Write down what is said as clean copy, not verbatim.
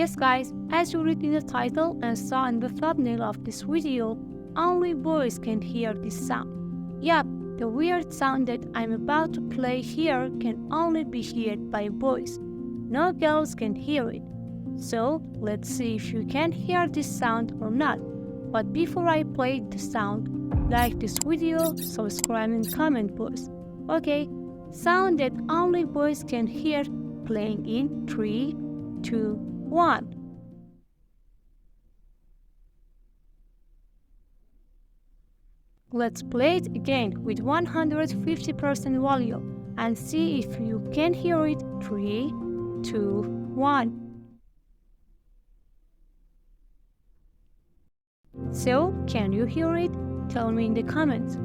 Yes guys, as you read in the title and saw in the thumbnail of this video, only boys can hear this sound. Yup, the weird sound that I'm about to play here can only be heard by boys. No girls can hear it. So let's see if you can hear this sound or not. But before I play the sound, like this video, subscribe and comment boys. Okay, sound that only boys can hear, playing in 3, 2, 1. Let's play it again with 150% volume and see if you can hear it. 3, 2, 1. So, can you hear it? Tell me in the comments.